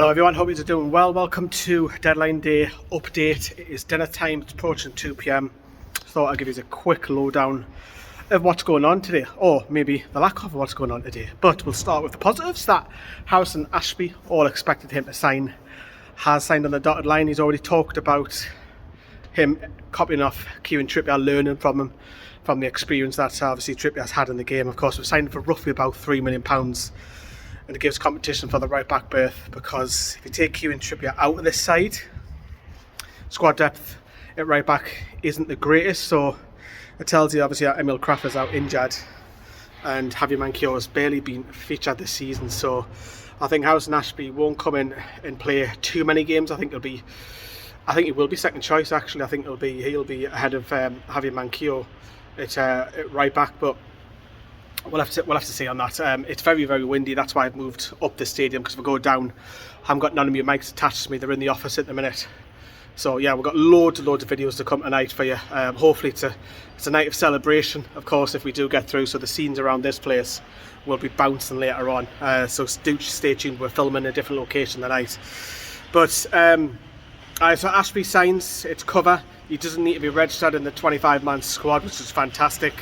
Hello everyone, hope you're doing well. Welcome to deadline day update. It is dinner time, it's approaching 2 p.m. Thought I'd give you a quick lowdown of what's going on today, or maybe the lack of what's going on today. But we'll start with the positives. That Harrison Ashby, all expected him to sign, has signed on the dotted line. He's already talked about him copying off Kieran Trippier, learning from him, from the experience that obviously Trippier's had in the game. Of course, we've signed for roughly about £3 million. And it gives competition for the right back berth, because if you take Kieran Trippier out of this side, squad depth at right back isn't the greatest. So it tells you obviously that Emil Kraft out injured and Javi Manquillo has barely been featured this season. So I think Harrison Ashby won't come in and play too many games. I think he will be second choice actually. I think he'll be ahead of Javi Manquillo at right back, but we'll have to see on that. It's very, very windy. That's why I've moved up the stadium, because if I go down, I haven't got none of my mics attached to me. They're in the office at the minute. So yeah, we've got loads of videos to come tonight for you. Hopefully it's a night of celebration, of course, if we do get through. So the scenes around this place will be bouncing later on. So do stay tuned. We're filming a different location tonight. But so Ashby signs, it's cover. He doesn't need to be registered in the 25-man squad, which is fantastic.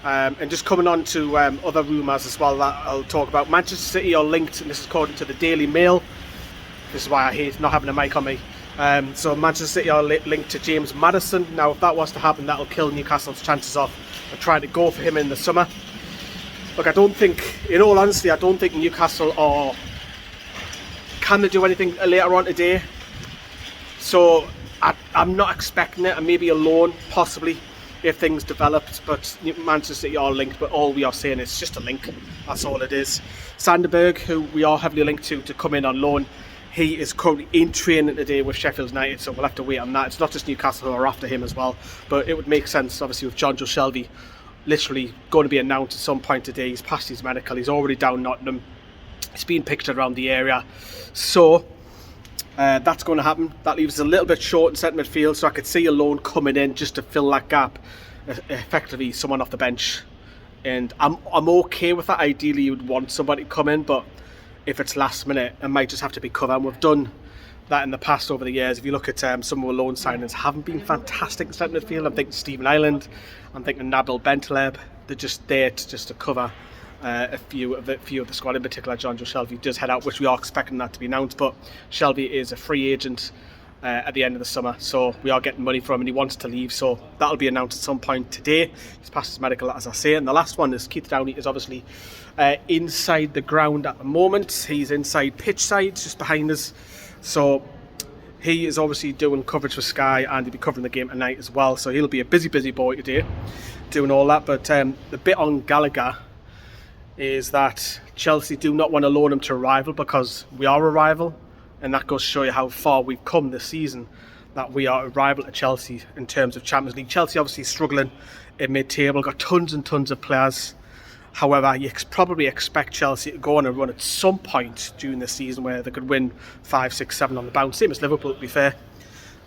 And just coming on to other rumours as well that I'll talk about. Manchester City are linked, and this is according to the Daily Mail. This is why I hate not having a mic on me. So Manchester City are linked to James Maddison. Now, if that was to happen, that'll kill Newcastle's chances of trying to go for him in the summer. Look, I don't think, in all honesty, I don't think Newcastle are... Can they do anything later on today? So I'm not expecting it, and maybe a loan, possibly, if things developed. But Manchester City are linked, but all we are saying is just a link. That's all it is. Sandburg, who we are heavily linked to come in on loan, he is currently in training today with Sheffield United, so we'll have to wait on that. It's not just Newcastle who are after him as well, but it would make sense, obviously, with Jonjo Shelvey literally going to be announced at some point today. He's passed his medical, he's already down Nottingham, he's been pictured around the area, so that's going to happen. That leaves us a little bit short in centre midfield, so I could see a loan coming in just to fill that gap, effectively someone off the bench. And I'm okay with that. Ideally you would want somebody to come in, but if it's last minute, it might just have to be cover. And we've done that in the past over the years. If you look at some of the loan signings, haven't been fantastic in centre midfield. I'm thinking Stephen Ireland, I'm thinking Nabil Bentaleb. They're just there to cover a few of the squad, in particular Jonjo Shelvey does head out, which we are expecting that to be announced. But Shelvey is a free agent at the end of the summer, so we are getting money from him and he wants to leave, so that'll be announced at some point today. He's passed his medical, as I say. And the last one is Keith Downey is obviously inside the ground at the moment. He's inside pitch side, just behind us, so he is obviously doing coverage for Sky, and he'll be covering the game tonight as well, so he'll be a busy boy today doing all that. But the bit on Gallagher is that Chelsea do not want to loan him to a rival, because we are a rival, and that goes to show you how far we've come this season, that we are a rival to Chelsea in terms of Champions League. Chelsea obviously struggling in mid-table, got tons and tons of players. However, you probably expect Chelsea to go on a run at some point during the season where they could win 5, 6, 7 on the bounce, same as Liverpool, to be fair.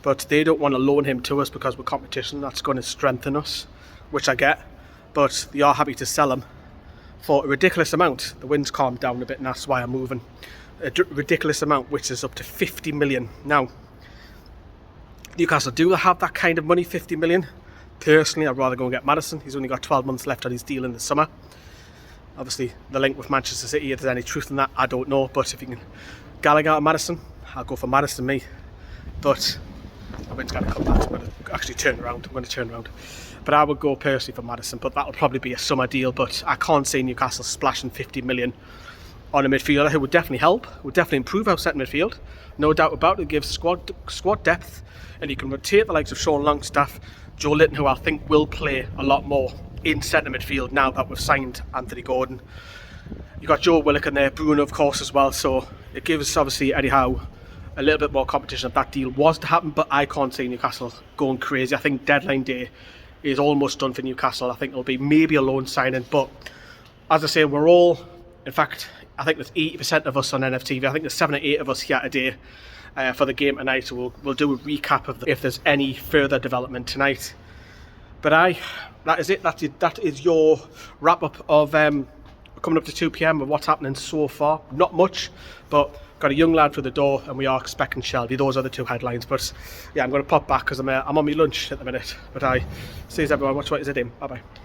But they don't want to loan him to us because we're competition. That's going to strengthen us, which I get, but they are happy to sell him for a ridiculous amount. The wind's calmed down a bit, and that's why I'm moving. A ridiculous amount, which is up to 50 million. Now, Newcastle, do they have that kind of money, 50 million? Personally, I'd rather go and get Maddison. He's only got 12 months left on his deal in the summer. Obviously, the link with Manchester City, if there's any truth in that, I don't know. But if you can Gallagher or Maddison, I'll go for Maddison, me. But the wind's going to come back. I'm going to actually turn around. I'm going to turn around. But I would go personally for Maddison, but that'll probably be a summer deal. But I can't see Newcastle splashing 50 million on a midfielder who would definitely help, would definitely improve our centre midfield. No doubt about it. It gives squad depth, and you can rotate the likes of Sean Longstaff, Joe Linton, who I think will play a lot more in centre midfield now that we've signed Anthony Gordon. You've got Joe Willock in there, Bruno of course as well, so it gives obviously Eddie Howe a little bit more competition if that deal was to happen. But I can't see Newcastle going crazy. I think deadline day is almost done for Newcastle. I think it'll be maybe a loan signing, but as I say, we're all, in fact, I think there's 80% of us on NFTV. I think there's 7 or 8 of us here today for the game tonight, so we'll do a recap of if there's any further development tonight. But that is it. That is your wrap up of coming up to 2 p.m. of what's happening so far. Not much, but got a young lad through the door, and we are expecting Shelby. Those are the two headlines. But yeah, I'm going to pop back because I'm on my lunch at the minute. But I see everyone. Watch what is it in. Bye bye.